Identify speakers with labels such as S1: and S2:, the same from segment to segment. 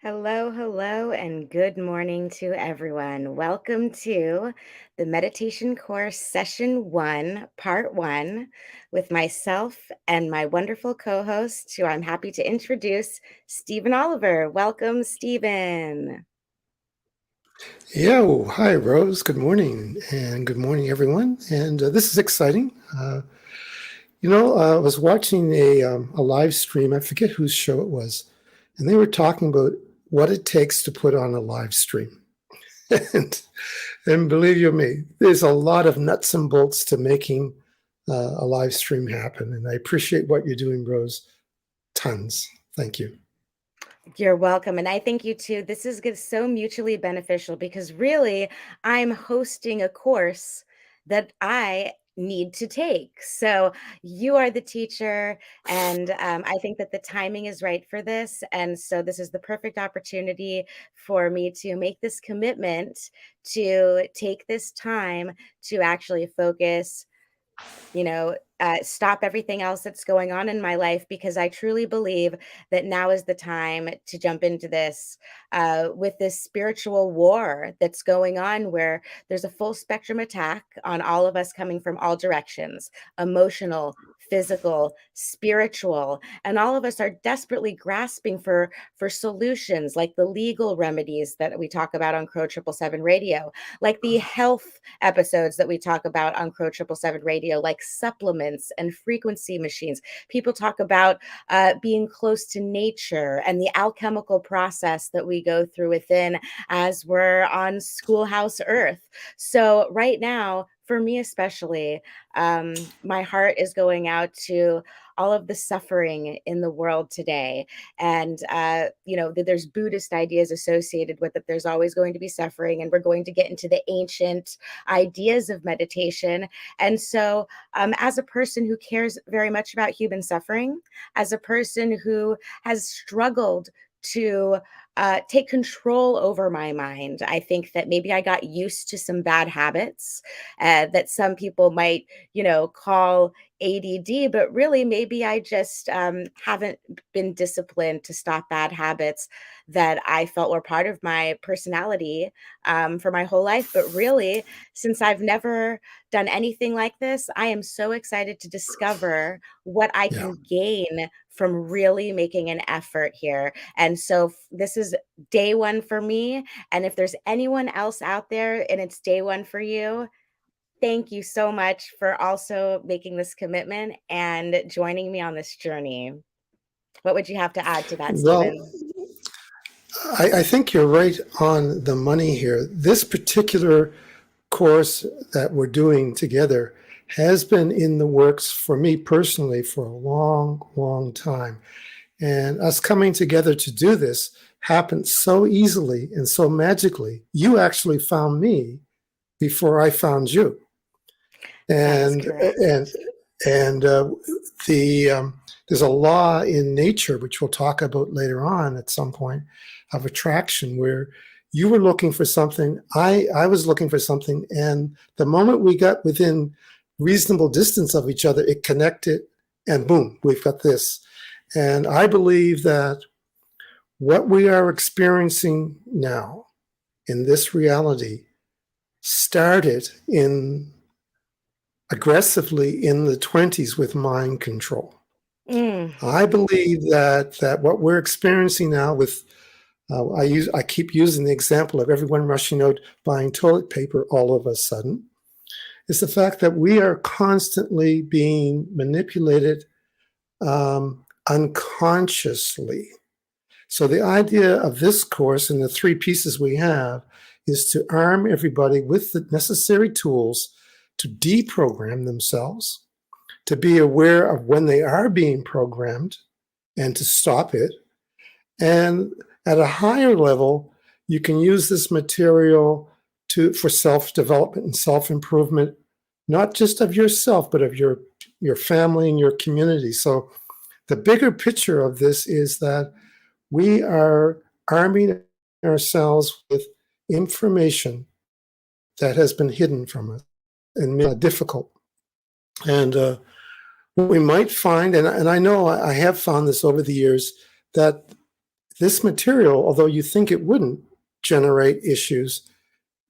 S1: Hello, hello, and good morning to everyone. Welcome to the meditation course session one, part one, with myself and my wonderful co host, who I'm happy to introduce, Stephen Oliver. Welcome, Stephen.
S2: Yeah, well, hi, Rose. Good morning, and good morning, everyone. And this is exciting. I was watching a live stream. I forget whose show it was, and they were talking about what it takes to put on a live stream. and, and believe you me, there's a lot of nuts and bolts to making a live stream happen. And I appreciate what you're doing, Rose. Tons. Thank you.
S1: You're welcome. And I thank you too. This is so mutually beneficial because really I'm hosting a course that I need to take. So you are the teacher, and I think that the timing is right for this. And so this is the perfect opportunity for me to make this commitment to take this time to actually focus, stop everything else that's going on in my life because I truly believe that now is the time to jump into this with this spiritual war that's going on, where there's a full spectrum attack on all of us coming from all directions: emotional, physical, spiritual, and all of us are desperately grasping for solutions, like the legal remedies that we talk about on Crow 777 Radio, like the health episodes that we talk about on Crow 777 Radio, like supplements and frequency machines. People talk about being close to nature and the alchemical process that we go through within as we're on Schoolhouse Earth. So, right now, for me especially, my heart is going out to all of the suffering in the world today. And, there's Buddhist ideas associated with it. There's always going to be suffering, and we're going to get into the ancient ideas of meditation. And so, as a person who cares very much about human suffering, as a person who has struggled to take control over my mind, I think that maybe I got used to some bad habits that some people might, call ADD, but really maybe I just haven't been disciplined to stop bad habits that I felt were part of my personality for my whole life. But really, since I've never done anything like this, I am so excited to discover what I
S2: Yeah.
S1: can gain from really making an effort here. And so this is day one for me. And if there's anyone else out there and it's day one for you, thank you so much for also making this commitment and joining me on this journey. What would you have to add to that,
S2: Well,
S1: Stephen?
S2: I think you're right on the money here. This particular course that we're doing together has been in the works for me personally for a long, long time. And us coming together to do this happened so easily and so magically. You actually found me before I found you.
S1: That is
S2: And
S1: correct.
S2: and and there's a law in nature, which we'll talk about later on at some point, of attraction, where you were looking for something, I was looking for something, and the moment we got within reasonable distance of each other, it connected, and boom, we've got this. And I believe that what we are experiencing now in this reality started in aggressively in the 20s with mind control.
S1: Mm,
S2: I believe that what we're experiencing now with I keep using the example of everyone rushing out buying toilet paper all of a sudden, is the fact that we are constantly being manipulated unconsciously. So the idea of this course and the three pieces we have is to arm everybody with the necessary tools to deprogram themselves, to be aware of when they are being programmed and to stop it. And at a higher level, you can use this material for self-development and self-improvement, not just of yourself, but of your family and your community. So the bigger picture of this is that we are arming ourselves with information that has been hidden from us and made difficult. And what we might find, and I know I have found this over the years, that this material, although you think it wouldn't generate issues,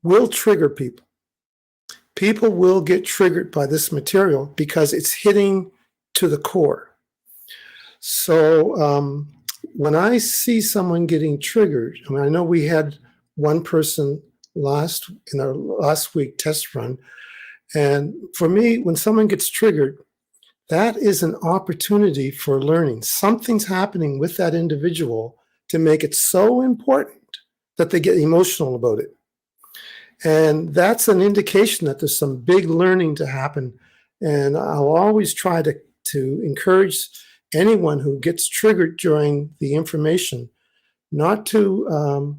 S2: will trigger people. People will get triggered by this material because it's hitting to the core. So when I see someone getting triggered, I mean, I know we had one person in our last week test run, and for me, when someone gets triggered, that is an opportunity for learning. Something's happening with that individual to make it so important that they get emotional about it. And that's an indication that there's some big learning to happen. And I'll always try to encourage anyone who gets triggered during the information not to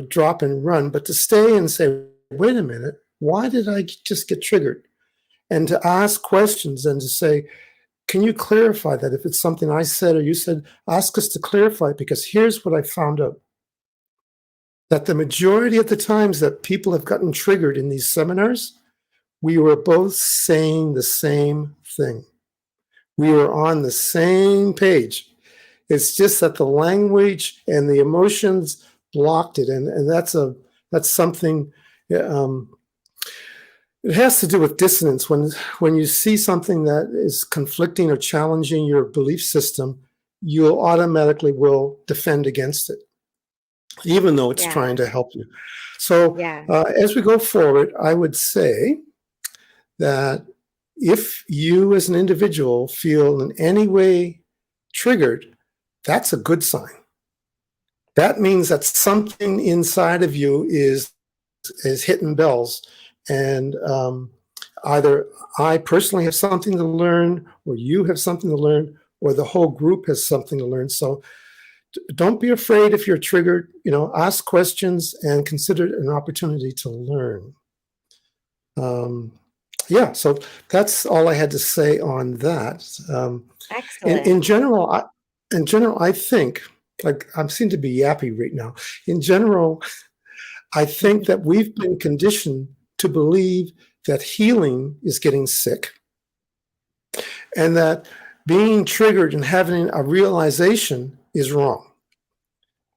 S2: drop and run, but to stay and say, wait a minute, why did I just get triggered? And to ask questions and to say, can you clarify that? If it's something I said or you said, ask us to clarify it, because here's what I found out. That the majority of the times that people have gotten triggered in these seminars, we were both saying the same thing. We were on the same page. It's just that the language and the emotions blocked it. And that's something, it has to do with dissonance. When you see something that is conflicting or challenging your belief system, you'll automatically will defend against it, even though it's
S1: Yeah.
S2: trying to help you. So
S1: Yeah.
S2: as we go forward, I would say that if you as an individual feel in any way triggered, that's a good sign. That means that something inside of you is hitting bells. And either I personally have something to learn, or you have something to learn, or the whole group has something to learn. So don't be afraid if you're triggered. Ask questions and consider it an opportunity to learn. So that's all I had to say on that.
S1: Excellent.
S2: In general, I think, like, I seem to be yappy right now. In general, I think that we've been conditioned to believe that healing is getting sick, and that being triggered and having a realization is wrong.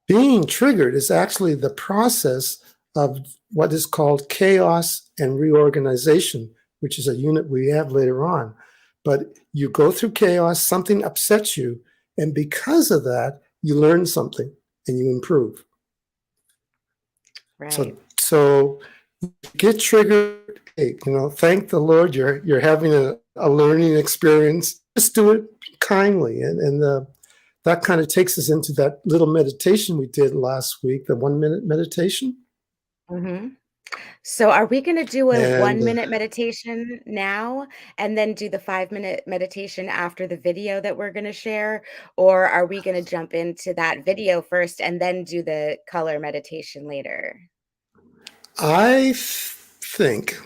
S2: Being triggered is actually the process of what is called chaos and reorganization, which is a unit we have later on. But you go through chaos, something upsets you, and because of that, you learn something and you improve.
S1: Right.
S2: So get triggered. Hey, thank the Lord you're having a learning experience. Just do it kindly, and that kind of takes us into that little meditation we did last week, the 1-minute meditation.
S1: Mm-hmm. So are we going to do a
S2: And
S1: 1-minute meditation now and then do the 5-minute meditation after the video that we're going to share? Or are we going to jump into that video first and then do the color meditation later?
S2: I think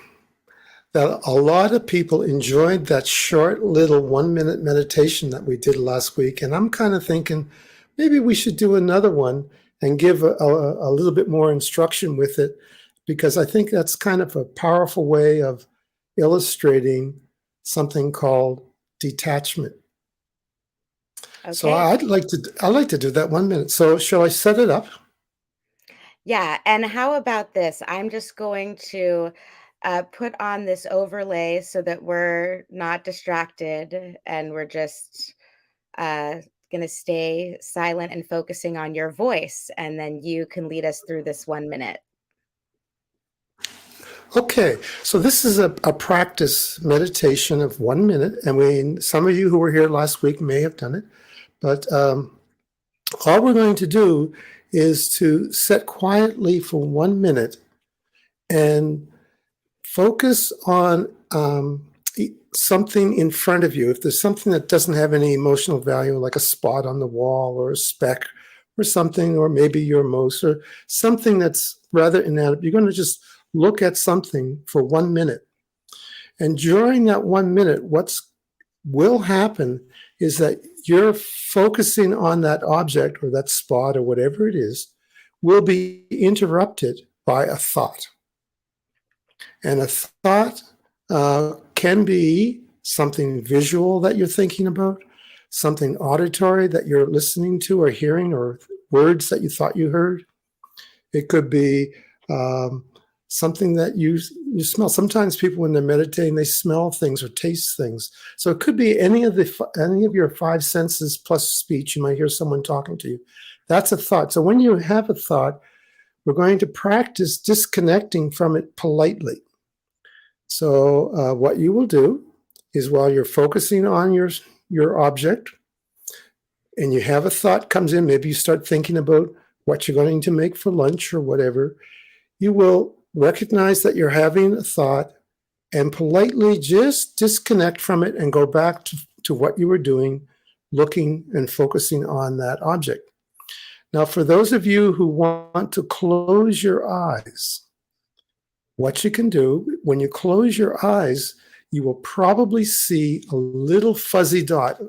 S2: that a lot of people enjoyed that short little 1-minute meditation that we did last week. And I'm kind of thinking maybe we should do another one and give a little bit more instruction with it, because I think that's kind of a powerful way of illustrating something called detachment. So
S1: Okay.
S2: I'd like to do that 1 minute. So shall I set it up?
S1: Yeah. And how about this? I'm just going to put on this overlay so that we're not distracted and we're just going to stay silent and focusing on your voice. And then you can lead us through this 1 minute.
S2: Okay, so this is a practice meditation of 1 minute, and some of you who were here last week may have done it, but all we're going to do is to sit quietly for 1 minute and focus on something in front of you. If there's something that doesn't have any emotional value, like a spot on the wall or a speck or something, or maybe your mouse or something that's rather inanimate, you're going to just look at something for 1 minute. And during that 1 minute, what will happen is that you're focusing on that object or that spot or whatever it is will be interrupted by a thought. And a thought can be something visual that you're thinking about, something auditory that you're listening to or hearing or words that you thought you heard. It could be something that you smell. Sometimes people, when they're meditating, they smell things or taste things. So it could be any of your five senses plus speech. You might hear someone talking to you. That's a thought. So when you have a thought, we're going to practice disconnecting from it politely. So what you will do is, while you're focusing on your object, and you have a thought comes in, maybe you start thinking about what you're going to make for lunch or whatever, you will recognize that you're having a thought and politely just disconnect from it and go back to what you were doing, looking and focusing on that object. Now, for those of you who want to close your eyes, what you can do, when you close your eyes, you will probably see a little fuzzy dot.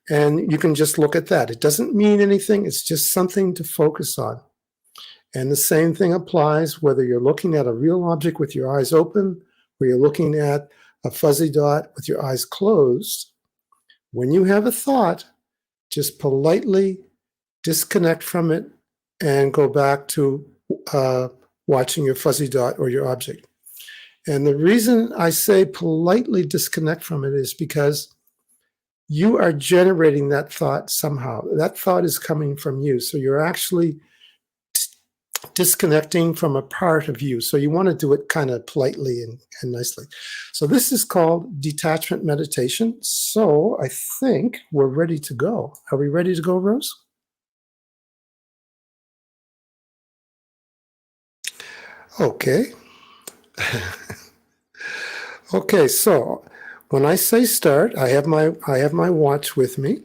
S2: And you can just look at that. It doesn't mean anything. It's just something to focus on. And the same thing applies whether you're looking at a real object with your eyes open, or you're looking at a fuzzy dot with your eyes closed. When you have a thought, just politely disconnect from it and go back to watching your fuzzy dot or your object. And the reason I say politely disconnect from it is because you are generating that thought somehow. That thought is coming from you. So you're actually disconnecting from a part of you. So you want to do it kind of politely and nicely. So this is called detachment meditation. So I think we're ready to go. Are we ready to go, Rose? Okay. Okay, so when I say start, I have my watch with me.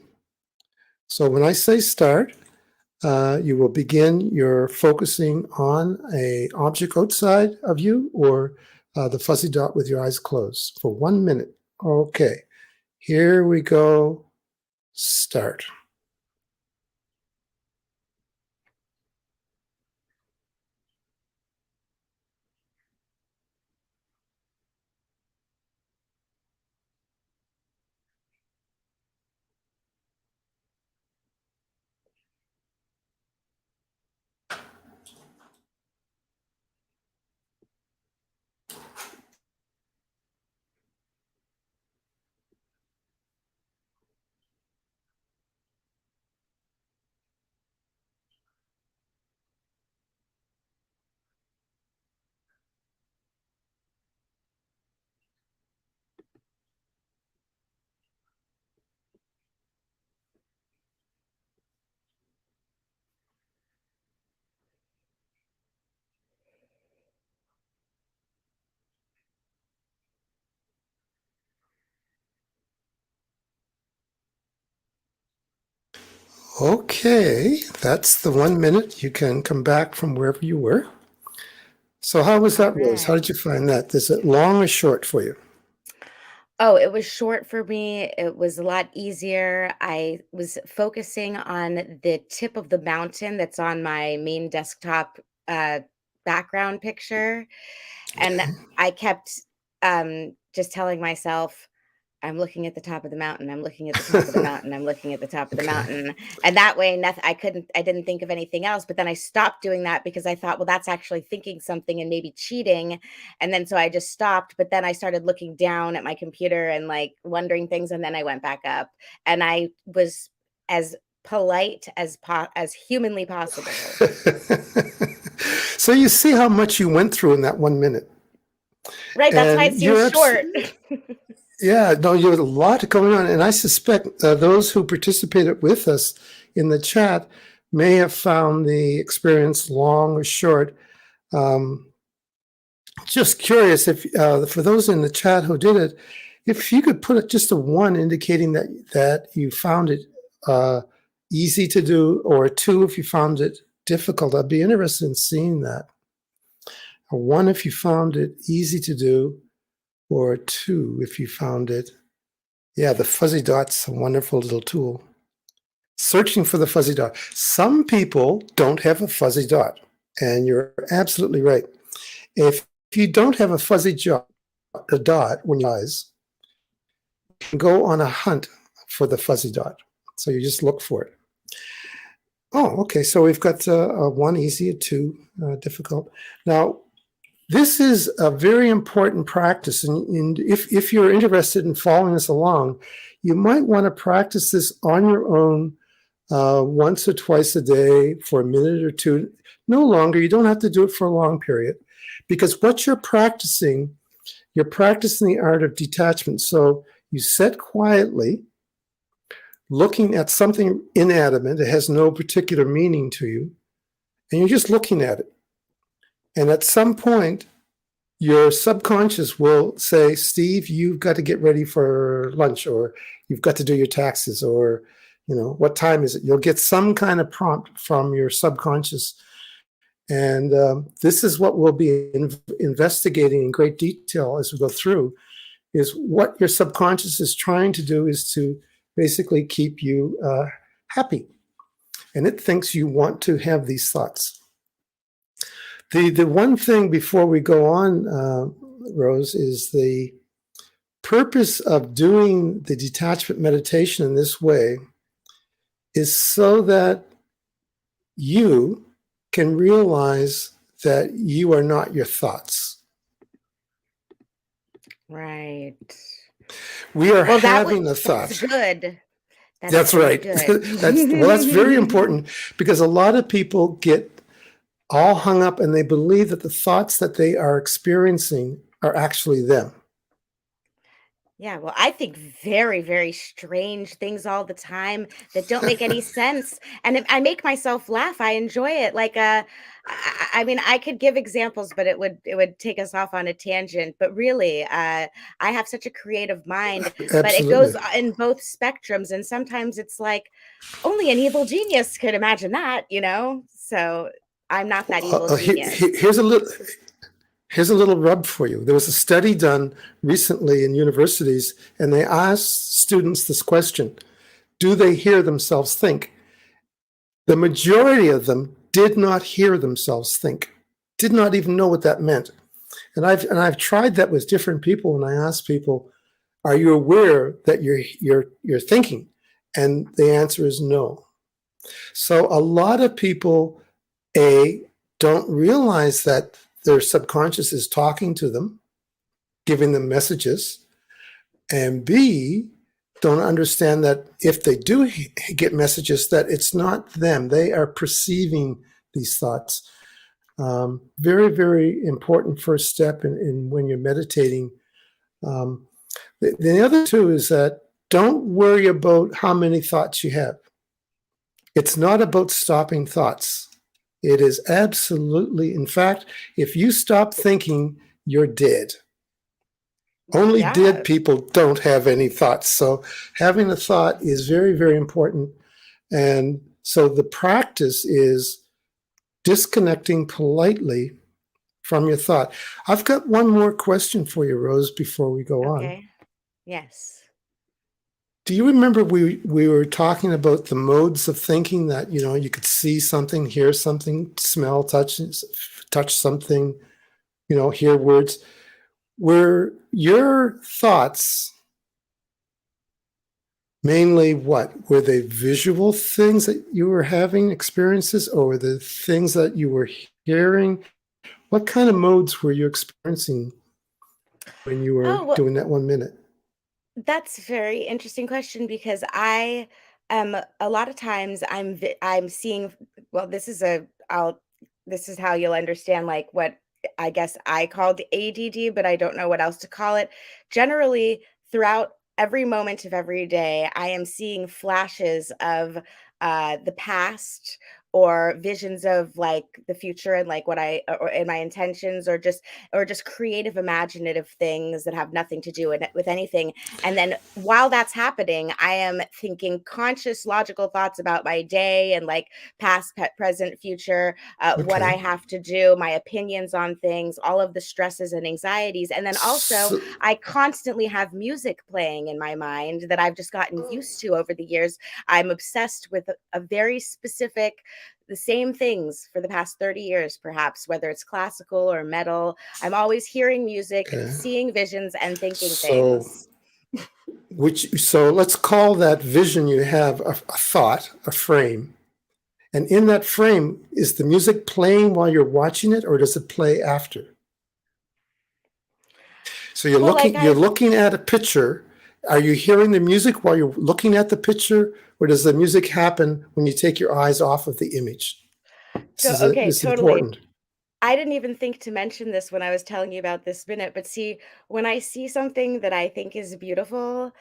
S2: So when I say start, you will begin your focusing on a object outside of you or the fuzzy dot with your eyes closed for 1 minute. Okay, here we go. Start. Okay, that's the 1 minute. You can come back from wherever you were. So how was that, Rose? How did you find that? Is it long or short for you?
S1: Oh, it was short for me. It was a lot easier. I was focusing on the tip of the mountain that's on my main desktop background picture. And
S2: Okay.
S1: I kept just telling myself, I'm looking at the top of the mountain. I'm looking at the top of the mountain. I'm looking at the top of the
S2: Okay.
S1: mountain. And that way, nothing, I didn't think of anything else. But then I stopped doing that because I thought, well, that's actually thinking something and maybe cheating. And then so I just stopped. But then I started looking down at my computer and like wondering things. And then I went back up and I was as polite as humanly possible.
S2: So you see how much you went through in that 1 minute.
S1: Right. That's why it
S2: And
S1: seems short.
S2: yeah, no, you had a lot going on. And I suspect those who participated with us in the chat may have found the experience long or short. Just curious if, for those in the chat who did it, if you could put it just a 1 indicating that you found it easy to do, or a 2 if you found it difficult. I'd be interested in seeing that. A 1 if you found it easy to do, or a 2 if you found it. Yeah, the fuzzy dot's a wonderful little tool. Searching for the fuzzy dot. Some people don't have a fuzzy dot, and you're absolutely right. If you don't have a fuzzy dot when you eyes, you can go on a hunt for the fuzzy dot. So you just look for it. Oh, okay. So we've got one easy, two difficult. Now, this is a very important practice, and if you're interested in following this along, you might want to practice this on your own once or twice a day for a minute or two. No longer. You don't have to do it for a long period, because what you're practicing the art of detachment. So you sit quietly, looking at something inanimate that has no particular meaning to you, and you're just looking at it. And at some point, your subconscious will say, Steve, you've got to get ready for lunch, or you've got to do your taxes, or, what time is it? You'll get some kind of prompt from your subconscious. And this is what we'll be investigating in great detail as we go through, is what your subconscious is trying to do is to basically keep you happy. And it thinks you want to have these thoughts. The one thing before we go on, Rose, is the purpose of doing the detachment meditation in this way is so that you can realize that you are not your thoughts.
S1: Right.
S2: We are
S1: Well,
S2: having a
S1: that's
S2: thought.
S1: good. That is
S2: That's
S1: very
S2: right.
S1: good.
S2: That's very important, because a lot of people get all hung up and they believe that the thoughts that they are experiencing are actually them.
S1: Yeah, well, I think very, very strange things all the time that don't make any sense, and I make myself laugh. I enjoy it. Like, I mean, I could give examples, but it would take us off on a tangent. But really, I have such a creative mind, but it goes
S2: Absolutely.
S1: in both spectrums, and sometimes it's like only an evil genius could imagine that, you know. So I'm not that evil genius.
S2: Here's a little rub for you. There was a study done recently in universities, and they asked students this question: do they hear themselves think? The majority of them did not hear themselves think, did not even know what that meant. And I've tried that with different people, and I asked people, are you aware that you're thinking? And the answer is no. So a lot of people, don't realize that their subconscious is talking to them, giving them messages, and B, don't understand that if they do get messages, that it's not them. They are perceiving these thoughts. Very, very important first step in when you're meditating. The other two is that don't worry about how many thoughts you have. It's not about stopping thoughts. It is absolutely, in fact, if you stop thinking, you're dead. Only
S1: Yeah.
S2: dead people don't have any thoughts. So having a thought is very, very important. And so the practice is disconnecting politely from your thought. I've got one more question for you, Rose, before we go on.
S1: Okay. Yes.
S2: Do you remember we were talking about the modes of thinking, that you could see something, hear something, smell, touch something, hear words? Were your thoughts mainly what? Were they visual things that you were having experiences, or were the things that you were hearing? What kind of modes were you experiencing when you were
S1: Oh, well,
S2: doing that 1 minute?
S1: that's a very interesting question because I am a lot of times I'm seeing, well, this is how you'll understand like what I guess I called ADD, but I don't know what else to call it. Generally, throughout every moment of every day, I am seeing flashes of the past or visions of like the future and like what I or and my intentions or just creative imaginative things that have nothing to do with anything. And then while that's happening, I am thinking conscious, logical thoughts about my day and like past, present, future, what I
S2: Okay.
S1: have to do, my opinions on things, all of the stresses and anxieties. And then also,
S2: So,
S1: I constantly have music playing in my mind that I've just gotten used to over the years. I'm obsessed with a very specific, the same things for the past 30 years, perhaps, whether it's classical or metal. I'm always hearing music,
S2: okay.
S1: seeing visions, and thinking
S2: So,
S1: things.
S2: so let's call that vision you have a thought, a frame. And in that frame, is the music playing while you're watching it, or does it play after? So
S1: Well, like
S2: you're
S1: I
S2: looking at a picture. Are you hearing the music while you're looking at the picture, or does the music happen when you take your eyes off of the image?
S1: okay,
S2: This is
S1: totally.
S2: important.
S1: I didn't even think to mention this when I was telling you about this minute, but see, when I see something that I think is beautiful,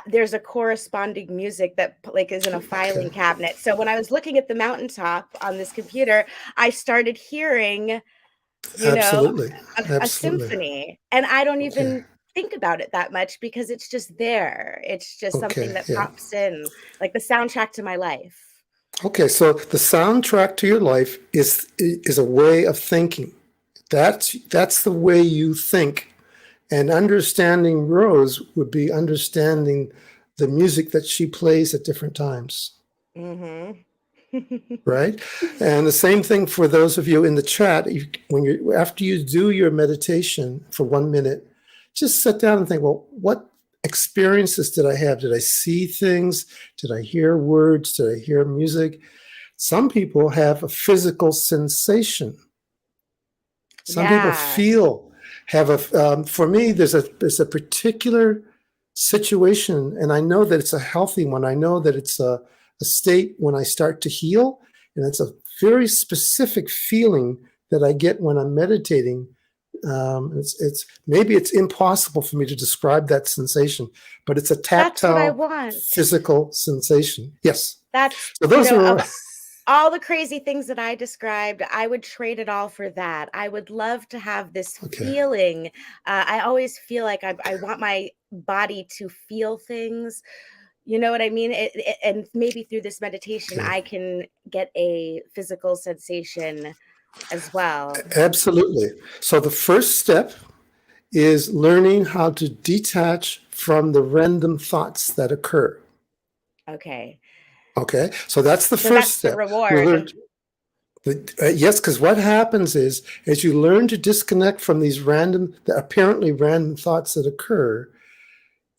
S1: there's a corresponding music that like is in a
S2: Okay.
S1: filing cabinet. So when I was looking at the mountaintop on this computer, I started hearing, you know,
S2: Absolutely.
S1: a
S2: Absolutely.
S1: symphony, and I don't
S2: Okay.
S1: even think about it that much because it's just there. It's just something
S2: Okay.
S1: that
S2: Yeah.
S1: pops in, like the soundtrack to my life.
S2: Okay. So the soundtrack to your life is a way of thinking. That's the way you think. And understanding Rose would be understanding the music that she plays at different times,
S1: Mhm.
S2: right? And the same thing for those of you in the chat. When you after you do your meditation for 1 minute, just sit down and think, well, what experiences did I have? Did I see things? Did I hear words? Did I hear music? Some people have a physical sensation. Some people
S1: Yeah.
S2: feel have a. For me, there's a particular situation, and I know that it's a healthy one. I know that it's a state when I start to heal, and it's a very specific feeling that I get when I'm meditating. It's maybe it's impossible for me to describe that sensation, but it's a
S1: That's what I
S2: tactile,
S1: want.
S2: physical sensation. Yes.
S1: That's,
S2: So those are
S1: of all the crazy things that I described, I would trade it all for that. I would love to have this
S2: okay.
S1: feeling. I always feel like I want my body to feel things. You know what I mean? And maybe through this meditation,
S2: Okay.
S1: I can get a physical sensation as well.
S2: Absolutely. So the first step is learning how to detach from the random thoughts that occur.
S1: Okay.
S2: Okay, so that's the
S1: So
S2: first
S1: that's the
S2: step. We learn,
S1: reward.
S2: yes, because what happens is, as you learn to disconnect from these random, the apparently random thoughts that occur,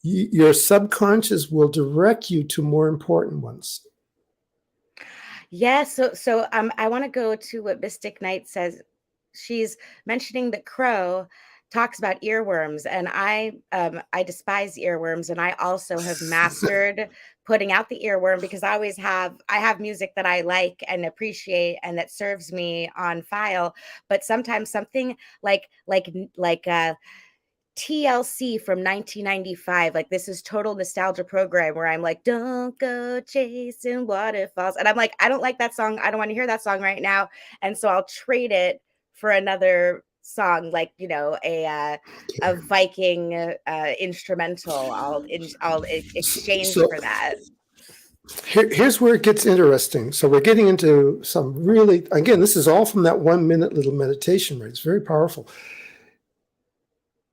S2: your subconscious will direct you to more important ones.
S1: Yeah, so I want to go to what Mystic Knight says. She's mentioning that Crow talks about earworms, and I despise earworms, and I also have mastered putting out the earworm because I have music that I like and appreciate and that serves me on file, but sometimes something like TLC from 1995. Like, this is total nostalgia program where I'm like, don't go chasing waterfalls. And I'm like, I don't like that song. I don't want to hear that song right now. And so I'll trade it for another song, like, a Viking instrumental. I'll exchange
S2: So
S1: for that.
S2: here's where it gets interesting. So we're getting into some really, again, this is all from that 1 minute little meditation, right? It's very powerful.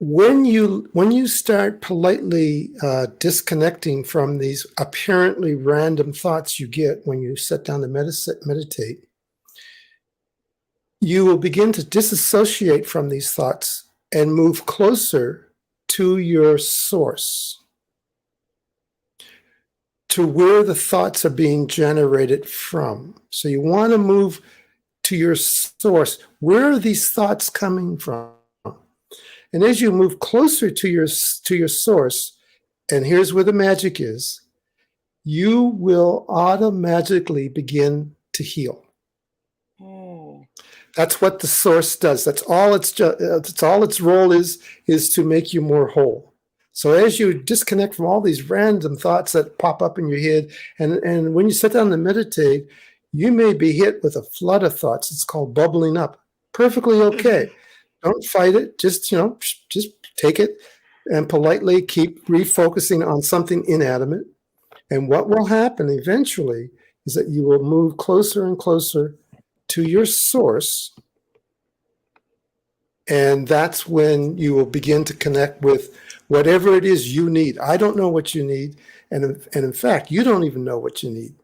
S2: When you start politely disconnecting from these apparently random thoughts you get when you sit down to meditate, you will begin to disassociate from these thoughts and move closer to your source, to where the thoughts are being generated from. So you want to move to your source. Where are these thoughts coming from? And as you move closer to your source, and here's where the magic is, you will automatically begin to heal.
S1: Oh.
S2: That's what the source does. That's all its role is to make you more whole. So as you disconnect from all these random thoughts that pop up in your head, and when you sit down to meditate, you may be hit with a flood of thoughts. It's called bubbling up. Perfectly okay. Don't fight it. Just take it and politely keep refocusing on something inanimate. And what will happen eventually is that you will move closer and closer to your source. And that's when you will begin to connect with whatever it is you need. I don't know what you need. And in fact, you don't even know what you need,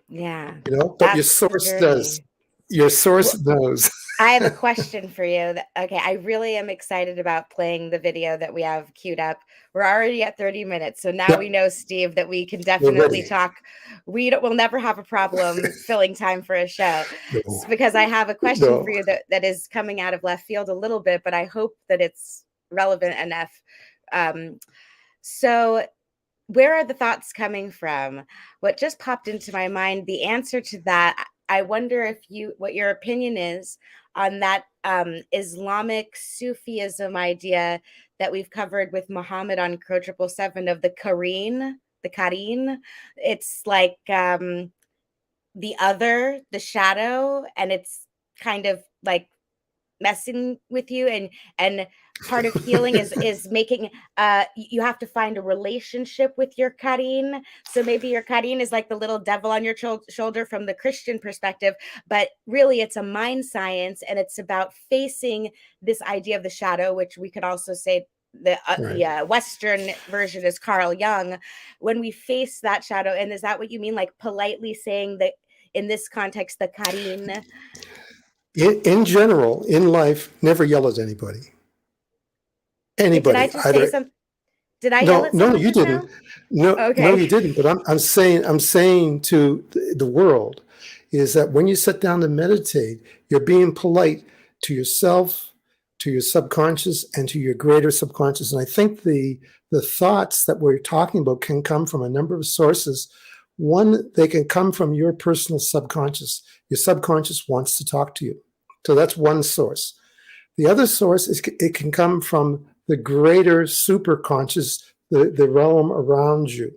S1: Yeah,
S2: you know, but your
S1: that's the
S2: source does.
S1: journey.
S2: Your source
S1: Well,
S2: knows.
S1: I have a question for you. Okay, I really am excited about playing the video that we have queued up. We're already at 30 minutes, so now we
S2: Yep,
S1: know, Steve, that we can
S2: we're
S1: definitely
S2: ready.
S1: talk. We'll never have a problem filling time for a show.
S2: No,
S1: Because I have a question for
S2: no.
S1: you that is coming out of left field a little bit, but I hope that it's relevant enough. Um, so where are the thoughts coming from? What just popped into my mind, the answer to that, I wonder if what your opinion is on that Islamic Sufism idea that we've covered with Muhammad on Crow 777 of the Kareen. It's like the other, the shadow, and it's kind of like messing with you, and part of healing is making you have to find a relationship with your Kareen. So maybe your Kareen is like the little devil on your shoulder from the Christian perspective, but really it's a mind science, and it's about facing this idea of the shadow, which we could also say
S2: Right.
S1: the Western version is Carl Jung. When we face that shadow, and is that what you mean, like politely saying that in this context, the Kareen?
S2: In general, in life, never yell at anybody.
S1: Wait, did I
S2: Anybody,
S1: just say
S2: either.
S1: something? Did I yell
S2: No,
S1: at
S2: no,
S1: someone
S2: you
S1: just
S2: didn't.
S1: now?
S2: No, you
S1: Okay.
S2: didn't. But I'm saying to the world is that when you sit down to meditate, you're being polite to yourself, to your subconscious, and to your greater subconscious. And I think the thoughts that we're talking about can come from a number of sources. One, they can come from your personal subconscious. Your subconscious wants to talk to you. So that's one source. The other source is it can come from the greater superconscious, the realm around you.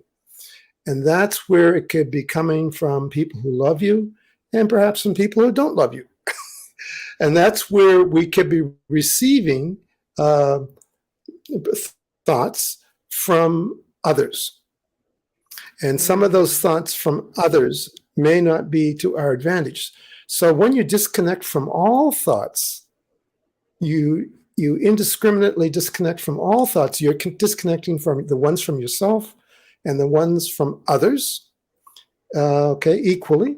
S2: And that's where it could be coming from people who love you and perhaps some people who don't love you. And that's where we could be receiving uh, thoughts from others. And some of those
S1: Mm,
S2: thoughts from others may not be to our advantage. So when you disconnect from all thoughts, you indiscriminately disconnect from all thoughts. You're disconnecting from the ones from yourself and the ones from others, okay, equally.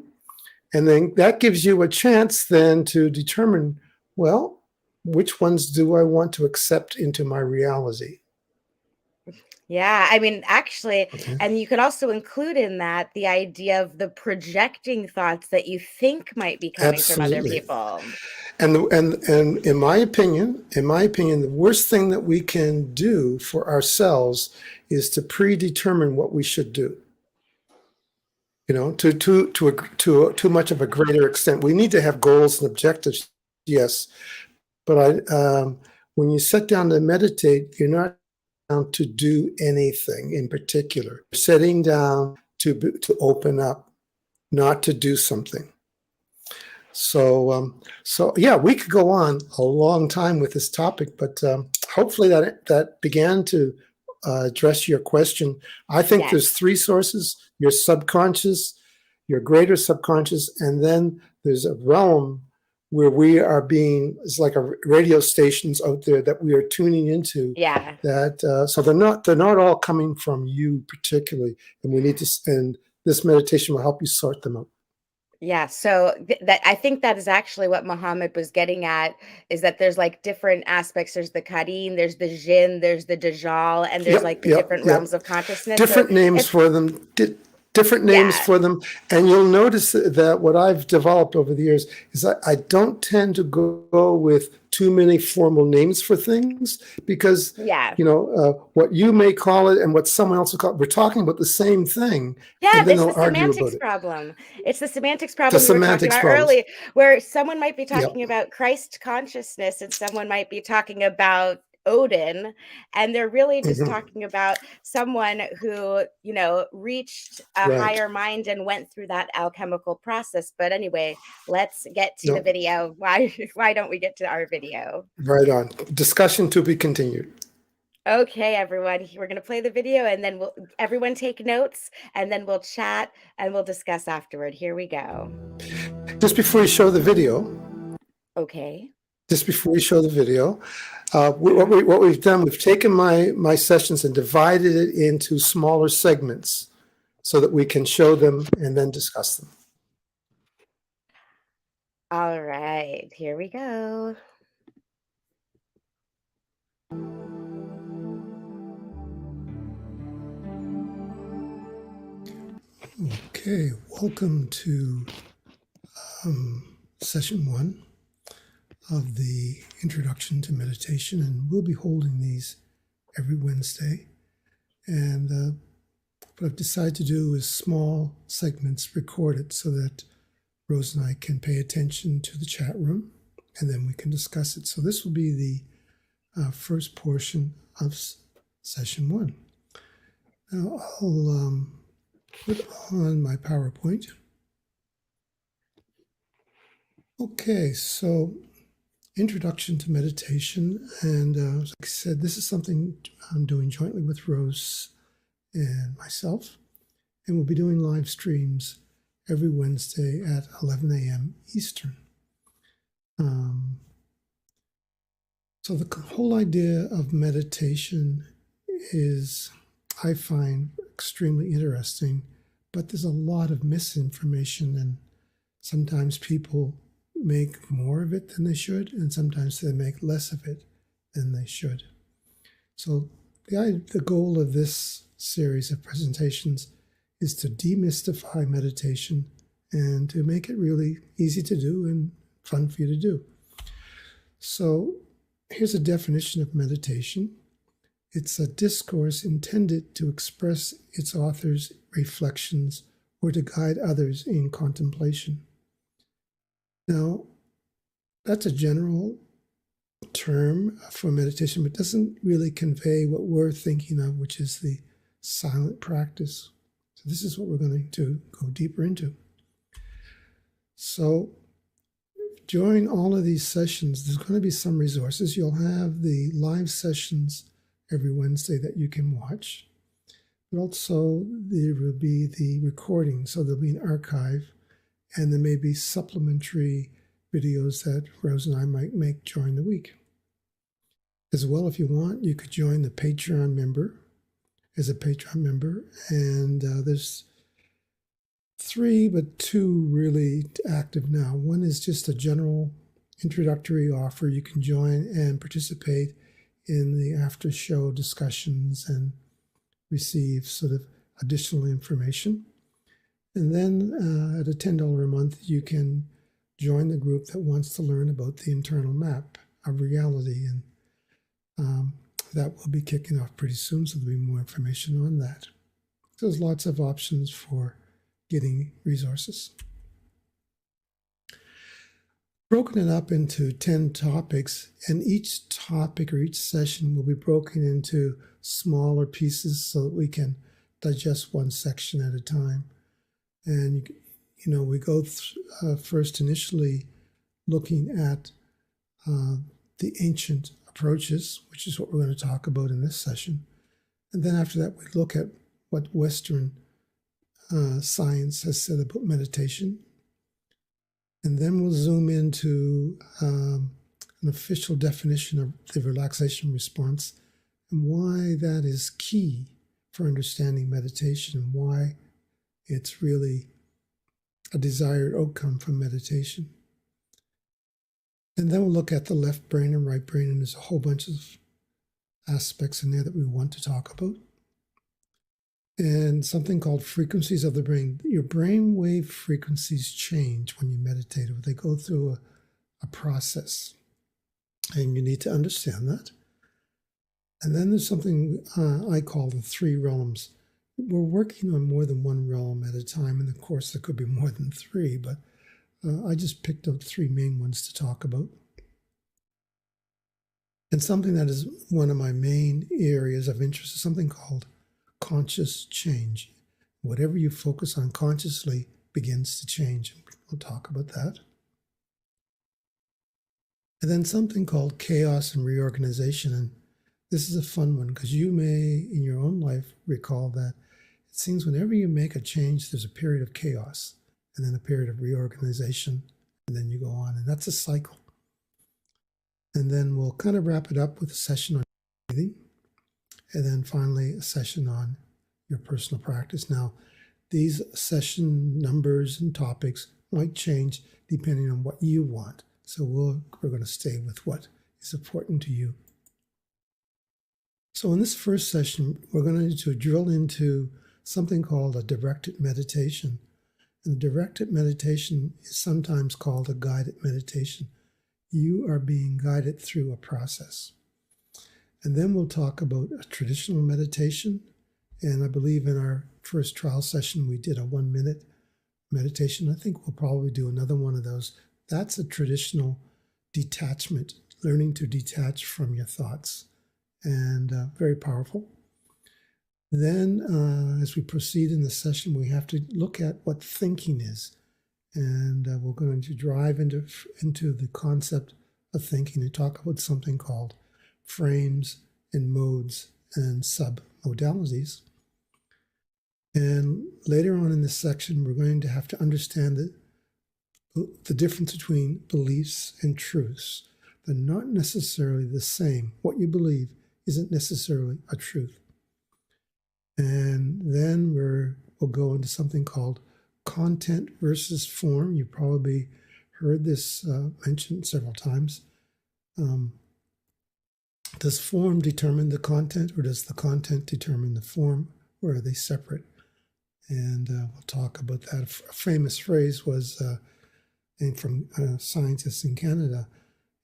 S2: And then that gives you a chance then to determine, well, which ones do I want to accept into my reality?
S1: yeah, I mean, actually,
S2: Okay,
S1: and you could also include in that the idea of the projecting thoughts that you think might be coming from other
S2: absolutely.
S1: people.
S2: And in my opinion, the worst thing that we can do for ourselves is to predetermine what we should do. Too much of a greater extent. We need to have goals and objectives, yes. But when you sit down to meditate, you're not down to do anything in particular. You're sitting down to open up, not to do something. So yeah, we could go on a long time with this topic, but hopefully that began to address your question. I think
S1: Yes.
S2: there's three sources: your subconscious, your greater subconscious, and then there's a realm where we are being, it's like a radio stations out there that we are tuning into.
S1: Yeah.
S2: That so they're not all coming from you particularly, and we need to, and this meditation will help you sort them out.
S1: Yeah, so that I think that is actually what Muhammad was getting at, is that there's like different aspects. There's the Karin, there's the Jinn, there's the Dajjal, and there's like
S2: Yep,
S1: the
S2: yep,
S1: different realms
S2: yep.
S1: of consciousness. So
S2: Different names
S1: it's,
S2: for them. Different names
S1: yeah,
S2: for them. And you'll notice that what I've developed over the years is I don't tend to go with too many formal names for things because,
S1: yeah.
S2: what you may call it and what someone else will call it, we're talking about the same thing,
S1: Yeah,
S2: and then
S1: it's
S2: they'll
S1: the
S2: argue about
S1: semantics
S2: it.
S1: problem. It's the semantics
S2: The
S1: problem we were talking
S2: semantics
S1: about
S2: problems.
S1: earlier, where someone might be
S2: Yep.
S1: talking about Christ consciousness and someone might be talking about Odin, and they're really just
S2: Hmm.
S1: talking about someone who, reached a
S2: Right.
S1: higher mind and went through that alchemical process. But anyway, let's get to the
S2: No,
S1: video. Why don't we get to our video?
S2: right on. Discussion to be continued.
S1: Okay, everyone, we're going to play the video and then everyone take notes and then we'll chat and we'll discuss afterward. Here we go.
S2: Just before you show the video,
S1: Okay.
S2: what we've done, we've taken my sessions and divided it into smaller segments so that we can show them and then discuss them.
S1: All right, here we go.
S2: Okay, welcome to session one of the Introduction to Meditation, and we'll be holding these every Wednesday. And what I've decided to do is small segments recorded so that Rose and I can pay attention to the chat room, and then we can discuss it. So this will be the first portion of session one. Now I'll put on my PowerPoint. Okay, so introduction to meditation, and like I said, this is something I'm doing jointly with Rose and myself, and we'll be doing live streams every Wednesday at 11 a.m. Eastern. So the whole idea of meditation is, I find, extremely interesting, but there's a lot of misinformation, and sometimes people make more of it than they should, and sometimes they make less of it than they should. So the goal of this series of presentations is to demystify meditation and to make it really easy to do and fun for you to do. So here's a definition of meditation. It's a discourse intended to express its author's reflections or to guide others in contemplation. Now, that's a general term for meditation, but doesn't really convey what we're thinking of, which is the silent practice. So this is what we're going to go deeper into. So during all of these sessions, there's going to be some resources. You'll have the live sessions every Wednesday that you can watch, but also there will be the recording. So there'll be an archive, and there may be supplementary videos that Rose and I might make during the week. As well, if you want, you could join the Patreon member as a Patreon member, and there's 3, but 2 really active now. One is just a general introductory offer. You can join and participate in the after show discussions and receive sort of additional information. And then at a $10 a month, you can join the group that wants to learn about the internal map of reality. And that will be kicking off pretty soon, so there'll be more information on that. So there's lots of options for getting resources. Broken it up into 10 topics, and each topic or each session will be broken into smaller pieces so that we can digest one section at a time. And, we go first initially looking at the ancient approaches, which is what we're going to talk about in this session. And then after that, we look at what Western science has said about meditation. And then we'll zoom into an official definition of the relaxation response and why that is key for understanding meditation and why it's really a desired outcome from meditation. And then we'll look at the left brain and right brain, and there's a whole bunch of aspects in there that we want to talk about. And something called frequencies of the brain. Your brain wave frequencies change when you meditate, or they go through a process, and you need to understand that. And then there's something I call the 3 realms. We're working on more than one realm at a time, and of course there could be more than 3, but I just picked out 3 main ones to talk about. And something that is one of my main areas of interest is something called conscious change. Whatever you focus on consciously begins to change. We'll talk about that. And then something called chaos and reorganization. And this is a fun one because you may, in your own life, recall that it seems whenever you make a change, there's a period of chaos and then a period of reorganization, and then you go on. And that's a cycle. And then we'll kind of wrap it up with a session on breathing. And then finally, a session on your personal practice. Now, these session numbers and topics might change depending on what you want. So we're going to stay with what is important to you. So in this first session, we're going to drill into something called a directed meditation. And the directed meditation is sometimes called a guided meditation. You are being guided through a process. And then we'll talk about a traditional meditation. And I believe in our first trial session, we did a 1-minute meditation. I think we'll probably do another one of those. That's a traditional detachment, learning to detach from your thoughts, and very powerful. Then as we proceed in the session, we have to look at what thinking is. And we're going to drive into the concept of thinking and talk about something called frames and modes and submodalities. And later on in this section, we're going to have to understand the difference between beliefs and truths. They're not necessarily the same. What you believe isn't necessarily a truth. And then we'll go into something called content versus form. You probably heard this mentioned several times. Does form determine the content, or does the content determine the form, or are they separate? And we'll talk about that. A famous phrase was from a scientist in Canada.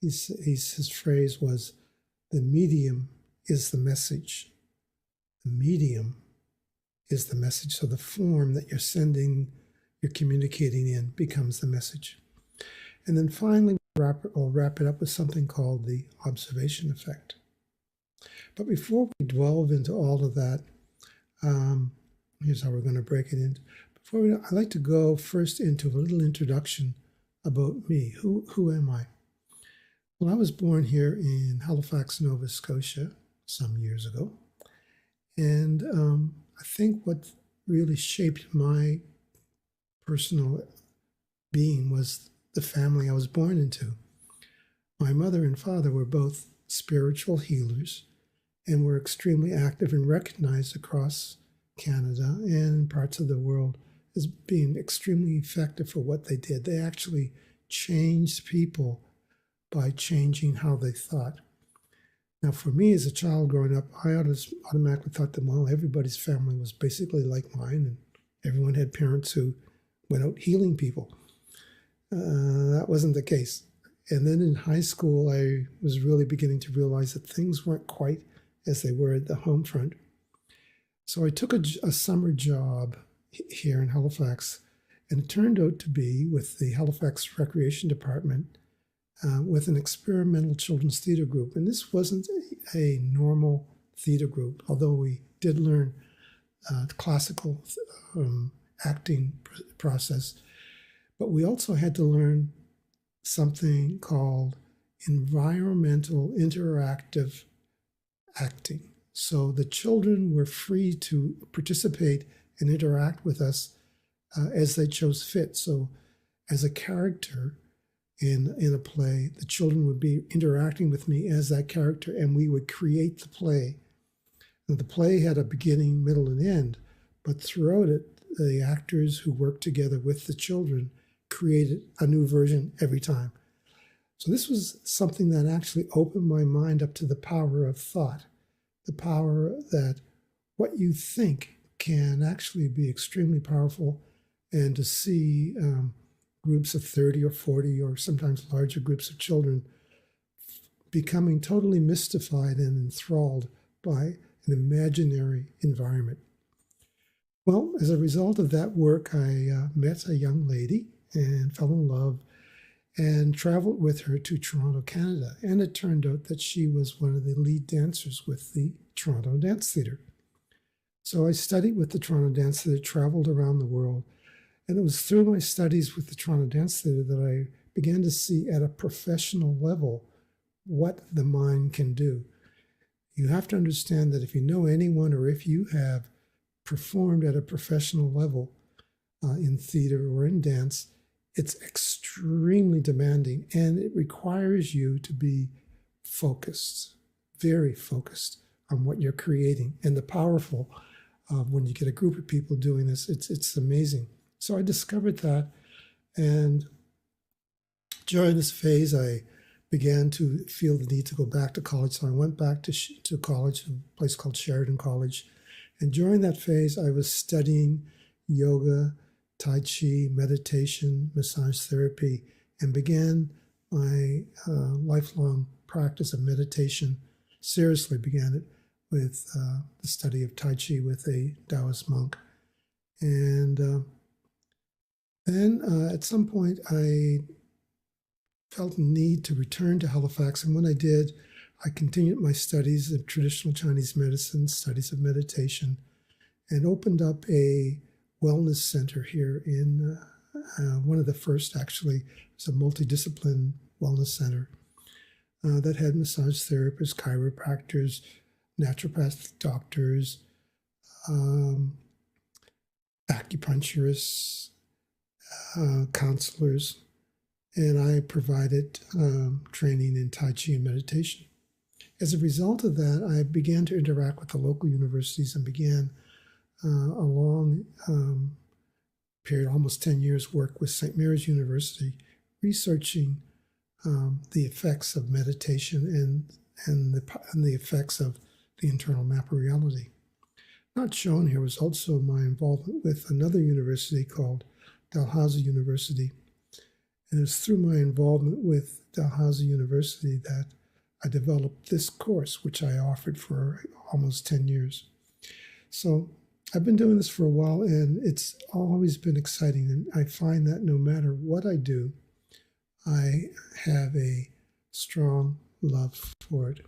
S2: His phrase was, "The medium is the message." The medium is the message. So the form that you're communicating in becomes the message. And then finally, we'll wrap it up with something called the observation effect. But before we delve into all of that, here's how we're going to break it in. I'd like to go first into a little introduction about me. Who am I? Well, I was born here in Halifax, Nova Scotia, some years ago. And I think what really shaped my personal being was the family I was born into. My mother and father were both spiritual healers and were extremely active and recognized across Canada and parts of the world as being extremely effective for what they did. They actually changed people by changing how they thought. Now, for me as a child growing up, I automatically thought that, well, everybody's family was basically like mine, and everyone had parents who went out healing people. That wasn't the case. And then in high school, I was really beginning to realize that things weren't quite as they were at the home front. So I took a summer job here in Halifax, and it turned out to be with the Halifax Recreation Department, with an experimental children's theater group. And this wasn't a normal theater group, although we did learn classical acting process. But we also had to learn something called environmental interactive acting. So the children were free to participate and interact with us as they chose fit. So as a character in a play, the children would be interacting with me as that character, and we would create the play. Now, the play had a beginning, middle, and end, but throughout it, the actors who worked together with the children created a new version every time. So this was something that actually opened my mind up to the power of thought, the power that what you think can actually be extremely powerful, and to see groups of 30 or 40 or sometimes larger groups of children becoming totally mystified and enthralled by an imaginary environment. Well, as a result of that work, I met a young lady and fell in love and traveled with her to Toronto, Canada. And it turned out that she was one of the lead dancers with the Toronto Dance Theatre. So I studied with the Toronto Dance Theatre, traveled around the world. And it was through my studies with the Toronto Dance Theatre that I began to see at a professional level what the mind can do. You have to understand that if you know anyone, or if you have performed at a professional level in theater or in dance, it's extremely demanding, and it requires you to be focused, very focused on what you're creating. And the powerful, when you get a group of people doing this, it's amazing. So I discovered that, And during this phase, I began to feel the need to go back to college. So I went back to college, a place called Sheridan College. And during that phase, I was studying yoga, Tai Chi, meditation, massage therapy, and began my lifelong practice of meditation. Seriously began it with the study of Tai Chi with a Taoist monk. And then at some point, I felt a need to return to Halifax. And when I did, I continued my studies of traditional Chinese medicine, studies of meditation, and opened up a wellness center here in one of the first, actually. It's a multidiscipline wellness center that had massage therapists, chiropractors, naturopathic doctors, acupuncturists, counselors, and I provided training in Tai Chi and meditation. As a result of that, I began to interact with the local universities and began a long period, almost 10 years, work with St. Mary's University, researching the effects of meditation and the effects of the internal map of reality. Not shown here was also my involvement with another university called Dalhousie University. And it was through my involvement with Dalhousie University that I developed this course, which I offered for almost 10 years. So I've been doing this for a while, and it's always been exciting. And I find that no matter what I do, I have a strong love for it.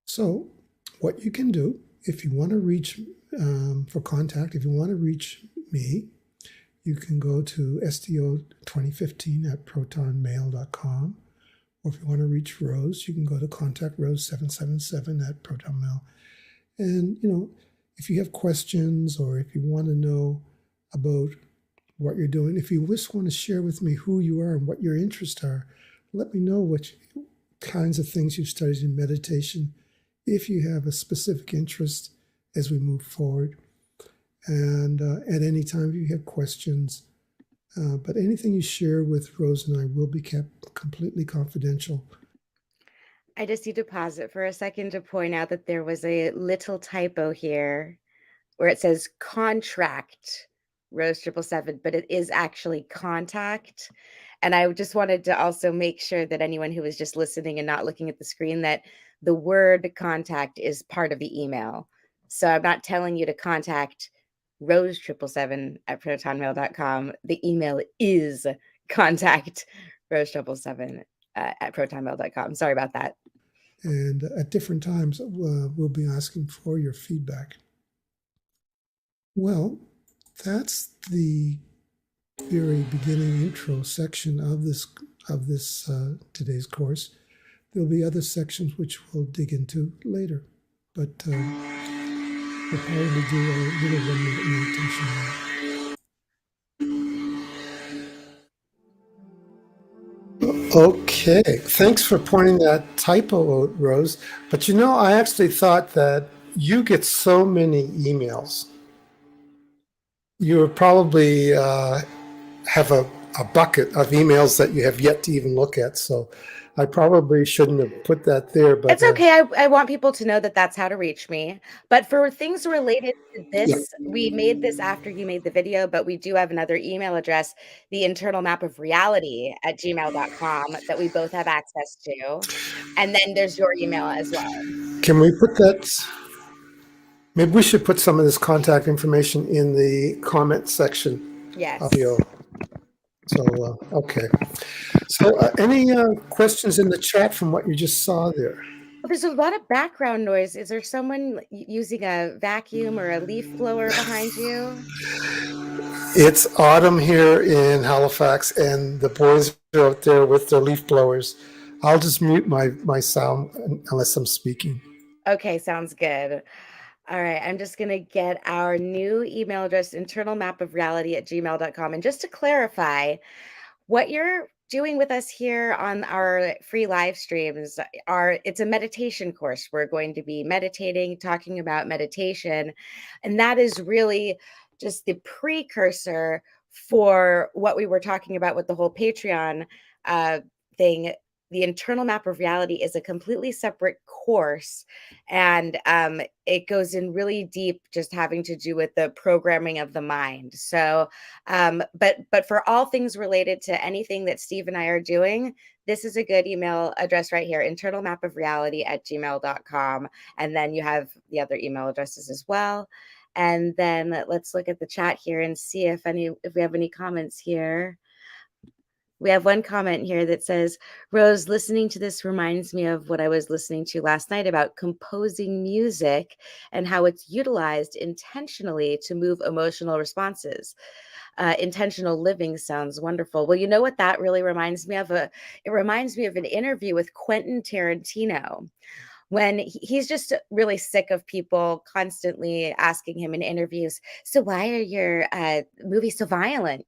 S2: So what you can do, if you want to reach for contact, if you want to reach me, you can go to STO2015 at protonmail.com. Or if you want to reach Rose, you can go to contact Rose777 at protonmail. And, if you have questions or if you want to know about what you're doing, if you just want to share with me who you are and what your interests are, let me know what kinds of things you've studied in meditation, if you have a specific interest as we move forward. And at any time, if you have questions, but anything you share with Rose and I will be kept completely confidential.
S1: I just need to pause it for a second to point out that there was a little typo here where it says contract Rose 777, but it is actually contact. And I just wanted to also make sure that anyone who is just listening and not looking at the screen, that the word contact is part of the email. So I'm not telling you to contact Rose 777 at protonmail.com. The email is contact Rose 777 at protonmail.com. Sorry about that.
S2: And at different times, we'll be asking for your feedback. Well, that's the very beginning intro section of this today's course. There'll be other sections which we'll dig into later, but we'll probably do a little 1-minute meditation now. Okay, thanks for pointing that typo out, Rose. But I actually thought that you get so many emails. You probably have a bucket of emails that you have yet to even look at. So I probably shouldn't have put that there. But
S1: it's okay. I want people to know that that's how to reach me. But for things related to this, we made this after you made the video, but we do have another email address, the internal map of reality at gmail.com, that we both have access to. And then there's your email as well.
S2: Can we put that? Maybe we should put some of this contact information in the comment section.
S1: Yes.
S2: Of your, so, okay. So any questions in the chat from what you just saw there?
S1: There's a lot of background noise. Is there someone using a vacuum or a leaf blower behind you?
S2: It's autumn here in Halifax, and the boys are out there with their leaf blowers. I'll just mute my sound unless I'm speaking.
S1: Okay, sounds good. All right, I'm just going to get our new email address, internalmapofreality at gmail.com. And just to clarify, what you're doing with us here on our free live streams it's a meditation course. We're going to be meditating, talking about meditation, and that is really just the precursor for what we were talking about with the whole Patreon thing, the internal map of reality is a completely separate course, and it goes in really deep, just having to do with the programming of the mind. So but for all things related to anything that Steve and I are doing, this is a good email address right here, internalmapofreality@gmail.com. And then you have the other email addresses as well. And then let's look at the chat here and see if we have any comments here. We have one comment here that says, Rose, listening to this reminds me of what I was listening to last night about composing music and how it's utilized intentionally to move emotional responses. Intentional living sounds wonderful. Well, you know what that really reminds me of? It reminds me of an interview with Quentin Tarantino, when he's just really sick of people constantly asking him in interviews, so why are your movies so violent,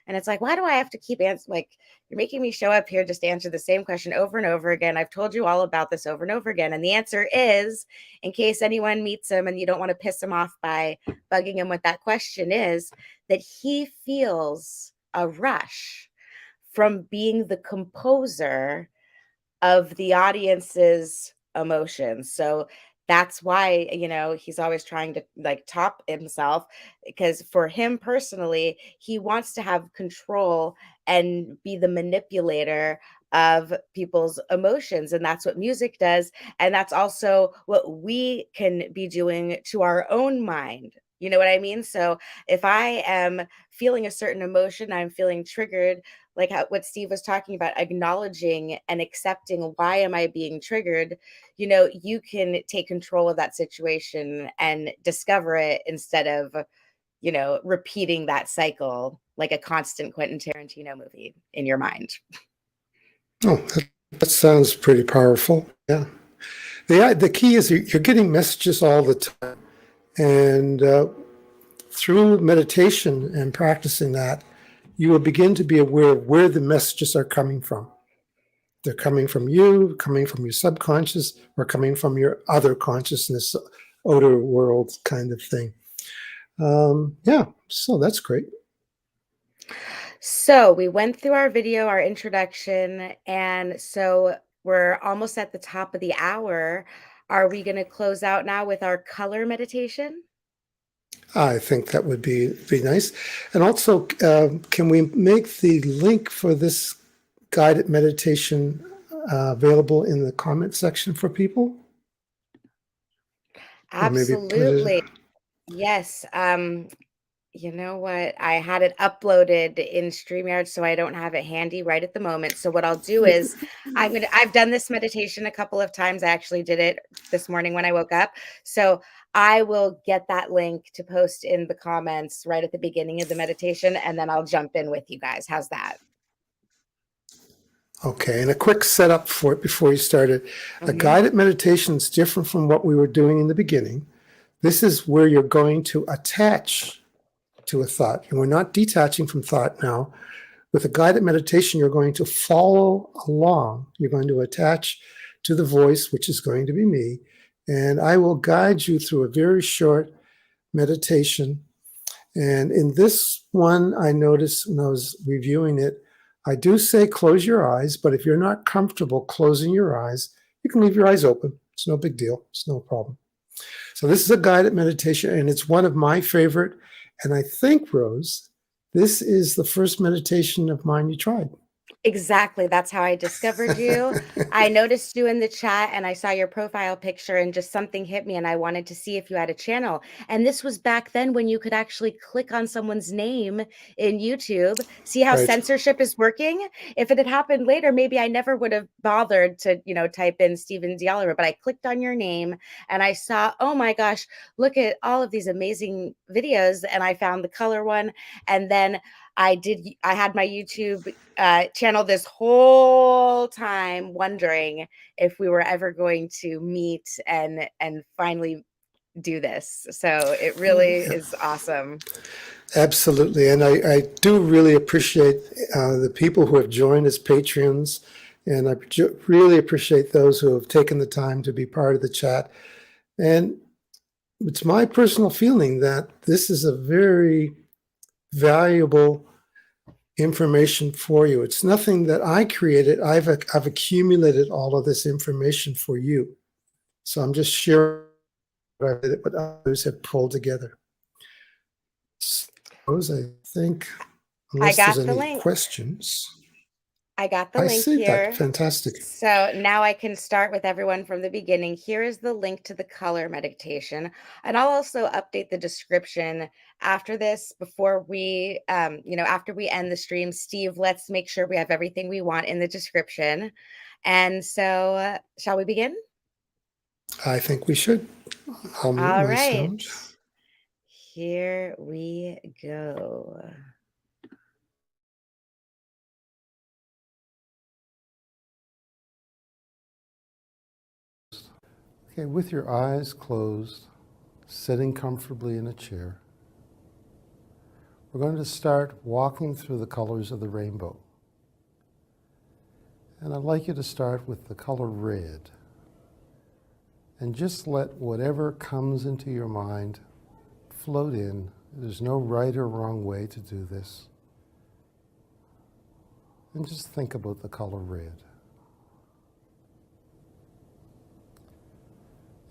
S1: and it's like, why do I have to keep answering? Like, you're making me show up here just to answer the same question over and over again. I've told you all about this over and over again. And the answer is, in case anyone meets him and you don't want to piss him off by bugging him with that question, is that he feels a rush from being the composer of the audience's emotions. So that's why, he's always trying to like top himself, because for him personally, he wants to have control and be the manipulator of people's emotions. And that's what music does. And that's also what we can be doing to our own mind. You know what I mean? So if I am feeling a certain emotion, I'm feeling triggered, like what Steve was talking about, acknowledging and accepting, why am I being triggered? You can take control of that situation and discover it, instead of, repeating that cycle like a constant Quentin Tarantino movie in your mind.
S2: Oh, that sounds pretty powerful. Yeah. The key is you're getting messages all the time. And through meditation and practicing that, you will begin to be aware of where the messages are coming from. They're coming from you, coming from your subconscious, or coming from your other consciousness, outer world kind of thing. Yeah, so that's great.
S1: So we went through our video, our introduction, and so we're almost at the top of the hour. Are we going to close out now with our color meditation?
S2: I think that would be nice. And also, can we make the link for this guided meditation available in the comment section for people?
S1: Absolutely. Yes. You know what? I had it uploaded in StreamYard, so I don't have it handy right at the moment. So what I'll do is I've done this meditation a couple of times. I actually did it this morning when I woke up. So I will get that link to post in the comments right at the beginning of the meditation, and then I'll jump in with you guys. How's that?
S2: Okay, and a quick setup for it before you started. A guided meditation is different from what we were doing in the beginning. This is where you're going to attach to a thought, and we're not detaching from thought now. With a guided meditation, you're going to follow along. You're going to attach to the voice, which is going to be me, and I will guide you through a very short meditation. And in this one, I noticed when I was reviewing it, I do say close your eyes, but if you're not comfortable closing your eyes, you can leave your eyes open. It's no big deal. It's no problem. So this is a guided meditation, and it's one of my favorite. And I think, Rose, this is the first meditation of mine you tried.
S1: Exactly. That's how I discovered you. I noticed you in the chat and I saw your profile picture, and just something hit me and I wanted to see if you had a channel. And this was back then when you could actually click on someone's name in YouTube. See how censorship is working? If it had happened later, maybe I never would have bothered to, type in Steven D. Oliver, but I clicked on your name and I saw, oh my gosh, look at all of these amazing videos. And I found the color one. And then I had my YouTube channel this whole time, wondering if we were ever going to meet and finally do this. So it really is awesome.
S2: Absolutely. And I do really appreciate the people who have joined as patrons. And I really appreciate those who have taken the time to be part of the chat. And it's my personal feeling that this is a very valuable information for you. It's nothing that I created. I've accumulated all of this information for you. So I'm just sharing what others have pulled together. I think,
S1: I
S2: unless there's
S1: got the
S2: any
S1: link.
S2: questions.
S1: I got the
S2: I
S1: link
S2: see that.
S1: here.
S2: Fantastic.
S1: So now I can start with everyone from the beginning. Here is the link to the color meditation. And I'll also update the description after this before we after we end the stream. Steve, let's make sure we have everything we want in the description. And so shall we begin?
S2: I think we should. I'll mute
S1: All
S2: my
S1: right.
S2: sound.
S1: Here we go.
S3: Okay, with your eyes closed, sitting comfortably in a chair, we're going to start walking through the colors of the rainbow. And I'd like you to start with the color red. And just let whatever comes into your mind float in. There's no right or wrong way to do this. And just think about the color red.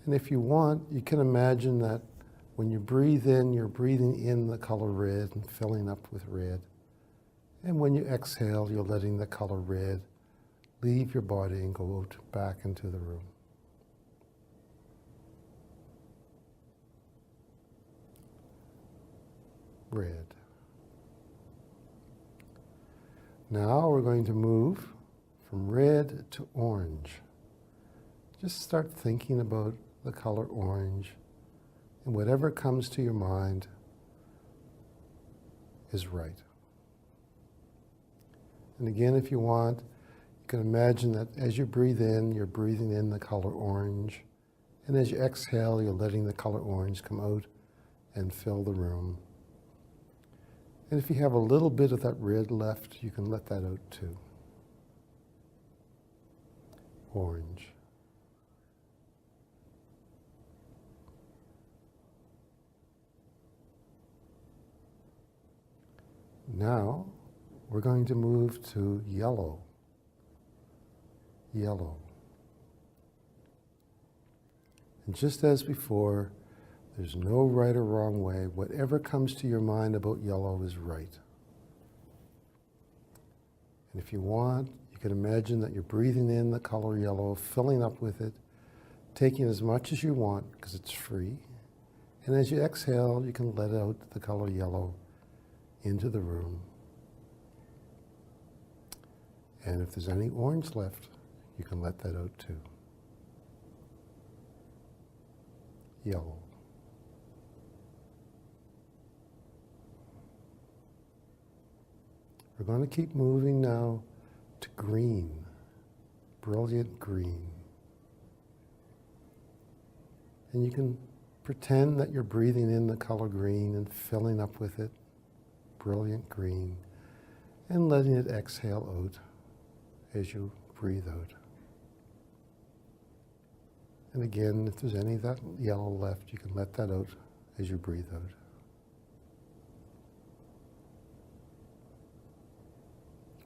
S3: And if you want, you can imagine that when you breathe in, you're breathing in the color red and filling up with red. And when you exhale, you're letting the color red leave your body and go out back into the room. Red. Now we're going to move from red to orange. Just start thinking about the color orange, and whatever comes to your mind is right. And again, if you want, you can imagine that as you breathe in, you're breathing in the color orange, and as you exhale, you're letting the color orange come out and fill the room. And if you have a little bit of that red left, you can let that out too. Orange. Now, we're going to move to yellow. Yellow. And just as before, there's no right or wrong way. Whatever comes to your mind about yellow is right. And if you want, you can imagine that you're breathing in the color yellow, filling up with it, taking as much as you want because it's free. And as you exhale, you can let out the color yellow into the room. And if there's any orange left, you can let that out too. Yellow. We're going to keep moving now to green, brilliant green. And you can pretend that you're breathing in the color green and filling up with it, brilliant green, and letting it exhale out as you breathe out. And again, if there's any of that yellow left, you can let that out as you breathe out.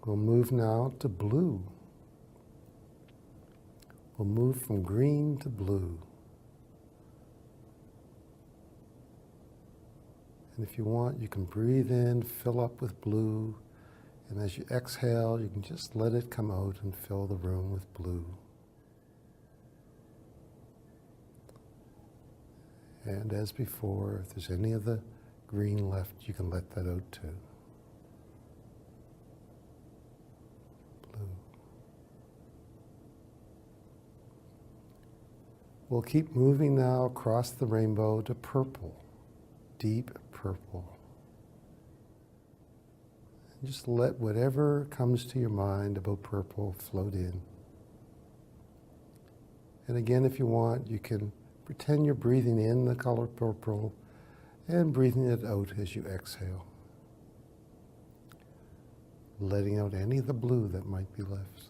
S3: We'll move now to blue. We'll move from green to blue. And if you want, you can breathe in, fill up with blue, and as you exhale, you can just let it come out and fill the room with blue. And as before, if there's any of the green left, you can let that out too. Blue. We'll keep moving now across the rainbow to purple, deep purple. And just let whatever comes to your mind about purple float in. And again, if you want, you can pretend you're breathing in the color purple and breathing it out as you exhale. Letting out any of the blue that might be left.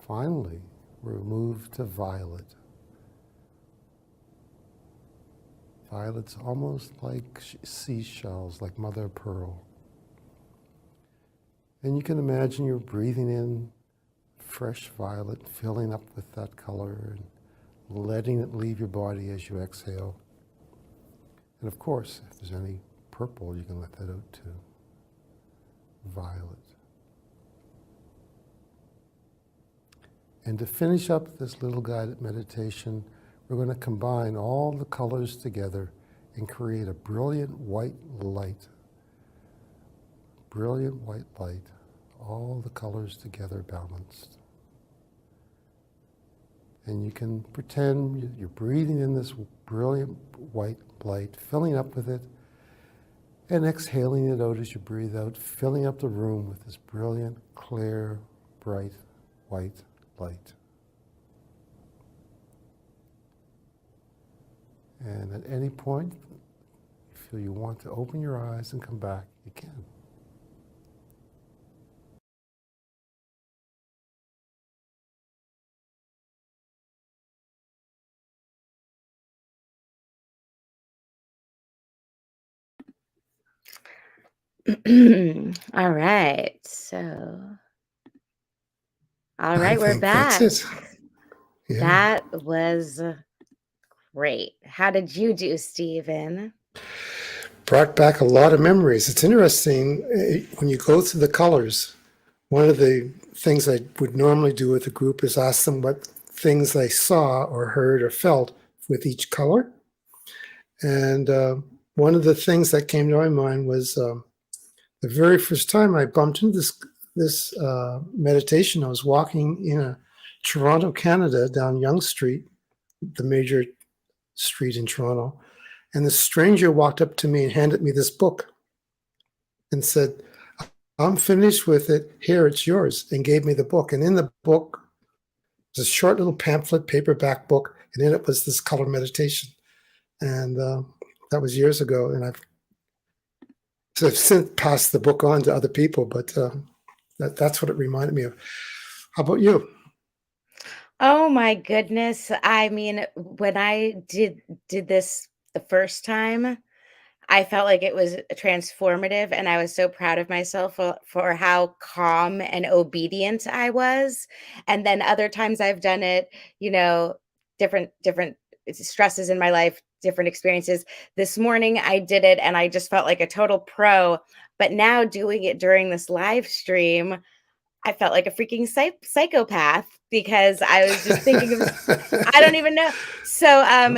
S3: Finally, we'll move to violet. Violets almost like seashells, like mother of pearl. And you can imagine you're breathing in fresh violet, filling up with that color and letting it leave your body as you exhale. And of course, if there's any purple, you can let that out too. Violet. And to finish up this little guided meditation, we're going to combine all the colors together and create a brilliant white light. Brilliant white light. All the colors together balanced. And you can pretend you're breathing in this brilliant white light, filling up with it, and exhaling it out as you breathe out, filling up the room with this brilliant, clear, bright, white light. And at any point, you feel you want to open your eyes and come back, you can.
S1: All right. So, all
S2: I
S1: right, we're
S2: think that's
S1: back.
S2: it. Yeah.
S1: That was great. How did you do, Stephen?
S2: Brought back a lot of memories. It's interesting when you go through the colors. One of the things I would normally do with a group is ask them what things they saw or heard or felt with each color. And one of the things that came to my mind was the very first time I bumped into this meditation. I was walking in Toronto, Canada, down Yonge Street, the major street in Toronto, and the stranger walked up to me and handed me this book and said, "I'm finished with it. Here, it's yours," and gave me the book. And in the book was a short little pamphlet, paperback book, and in it was this color meditation. And that was years ago, and I've since passed the book on to other people, but that's what it reminded me of. How about you?
S1: Oh my goodness. I mean, when I did this the first time, I felt like it was transformative, and I was so proud of myself for how calm and obedient I was. And then other times I've done it, different stresses in my life, different experiences. This morning I did it and I just felt like a total pro. But now doing it during this live stream, I felt like a freaking psychopath because I was just thinking of I don't even know. So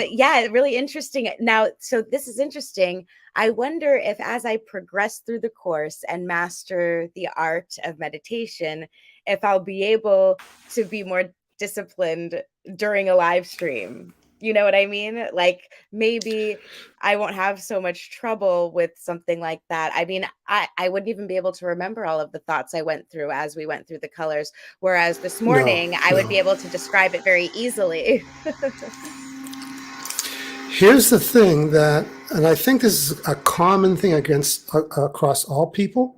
S1: yeah, really interesting. Now, so this is interesting. I wonder if as I progress through the course and master the art of meditation, if I'll be able to be more disciplined during a live stream. You know what I mean? Like maybe I won't have so much trouble with something like that. I mean, I wouldn't even be able to remember all of the thoughts I went through as we went through the colors. Whereas this morning, I would be able to describe it very easily.
S2: Here's the thing that, and I think this is a common thing across all people,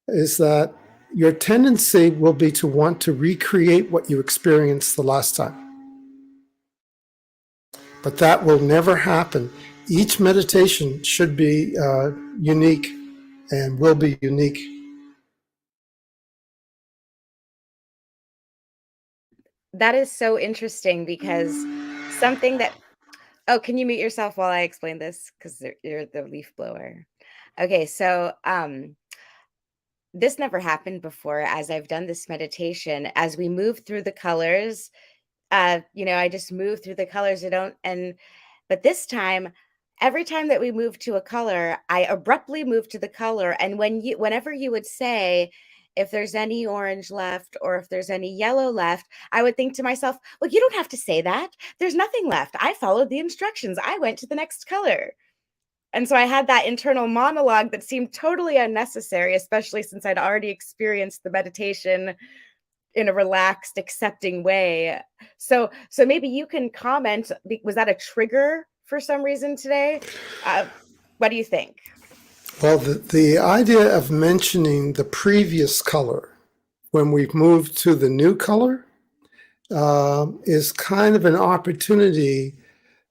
S2: is that your tendency will be to want to recreate what you experienced the last time. But that will never happen. Each meditation should be unique and will be unique.
S1: That is so interesting because something that, oh, can you mute yourself while I explain this? Because you're the leaf blower. Okay, so this never happened before as I've done this meditation. As we move through the colors, I just move through the colors. But this time, every time that we move to a color, I abruptly move to the color. And whenever you would say, if there's any orange left or if there's any yellow left, I would think to myself, well, you don't have to say that. There's nothing left. I followed the instructions. I went to the next color. And so I had that internal monologue that seemed totally unnecessary, especially since I'd already experienced the meditation in a relaxed, accepting way. So maybe you can comment. Was that a trigger for some reason today? What do you think?
S2: Well, the idea of mentioning the previous color when we've moved to the new color is kind of an opportunity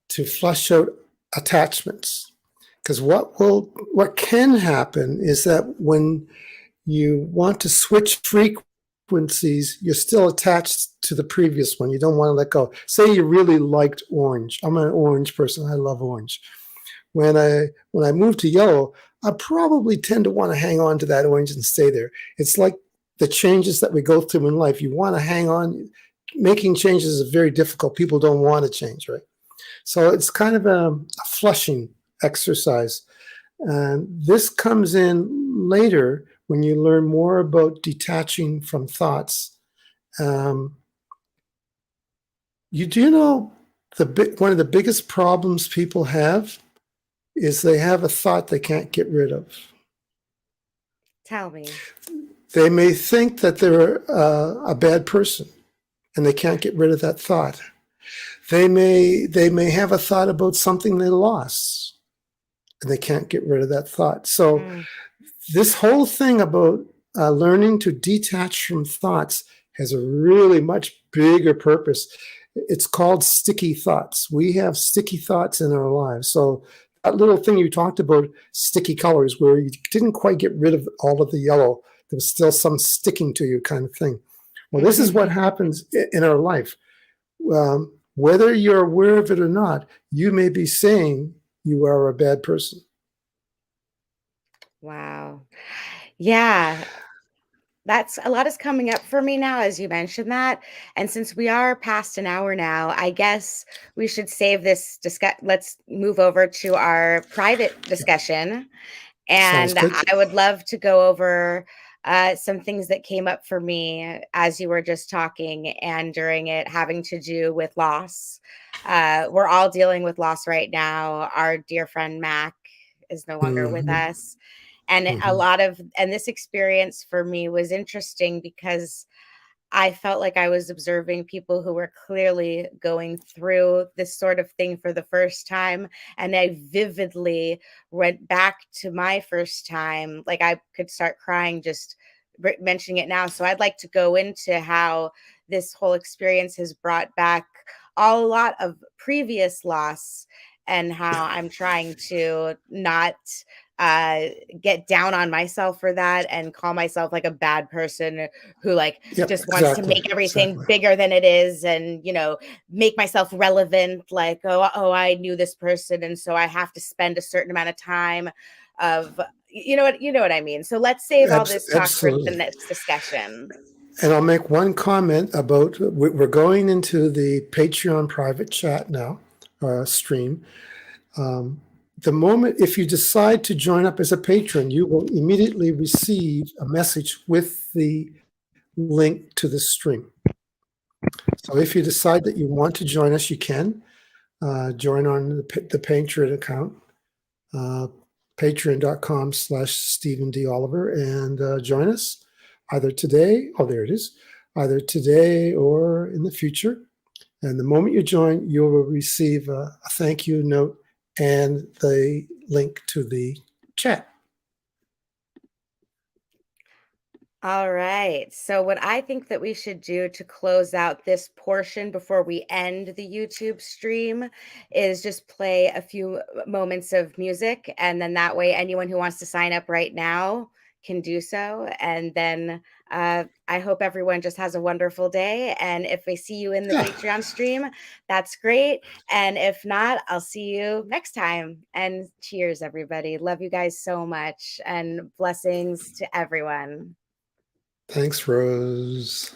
S2: to flush out attachments. Because what can happen is that when you want to switch frequencies, you're still attached to the previous one. You don't want to let go. Say you really liked orange. I'm an orange person. I love orange. When I move to yellow, I probably tend to want to hang on to that orange and stay there. It's like the changes that we go through in life. You want to hang on. Making changes is very difficult. People don't want to change, right? So it's kind of a flushing exercise. And this comes in later when you learn more about detaching from thoughts. You do know one of the biggest problems people have is they have a thought they can't get rid of.
S1: Tell me.
S2: They may think that they're a bad person and they can't get rid of that thought. They may have a thought about something they lost and they can't get rid of that thought. So this whole thing about learning to detach from thoughts has a really much bigger purpose. It's called sticky thoughts. We have sticky thoughts in our lives. So that little thing you talked about, sticky colors, where you didn't quite get rid of all of the yellow, there was still some sticking to you kind of thing. Well, this is what happens in our life. Whether you're aware of it or not, you may be saying you are a bad person.
S1: Wow. Yeah. That's a lot is coming up for me now as you mentioned that. And since we are past an hour now, I guess we should save this let's move over to our private discussion.
S2: Sounds
S1: And
S2: good.
S1: I would love to go over some things that came up for me as you were just talking and during it, having to do with loss. We're all dealing with loss right now. Our dear friend Mac is no longer with
S2: Mhm.
S1: us. And
S2: Mhm.
S1: this experience for me was interesting because I felt like I was observing people who were clearly going through this sort of thing for the first time. And I vividly went back to my first time. Like I could start crying just mentioning it now. So I'd like to go into how this whole experience has brought back a lot of previous loss and how
S2: Yeah.
S1: I'm trying to not get down on myself for that and call myself like a bad person who like
S2: Yep.
S1: just wants to
S2: Exactly.
S1: make everything
S2: Exactly.
S1: bigger than it is and make myself relevant like oh I knew this person and so I have to spend a certain amount of time of you know what I mean. So let's save all this talk for the
S2: Absolutely.
S1: next discussion.
S2: And I'll make one comment about we're going into the Patreon private chat now, stream. The moment, if you decide to join up as a patron, you will immediately receive a message with the link to the stream. So if you decide that you want to join us, you can join on the Patreon account, patreon.com/Stephen D. Oliver, and join us either today, oh, there it is, either today or in the future. And the moment you join, you will receive a thank you note and the link to the chat.
S1: All right. So, what I think that we should do to close out this portion before we end the YouTube stream is just play a few moments of music. And then that way, anyone who wants to sign up right now can do so. And then I hope everyone just has a wonderful day. And if I see you in the
S2: Yeah,
S1: Patreon stream, that's great. And if not, I'll see you next time. And cheers, everybody. Love you guys so much. And blessings to everyone.
S2: thanks, Rose.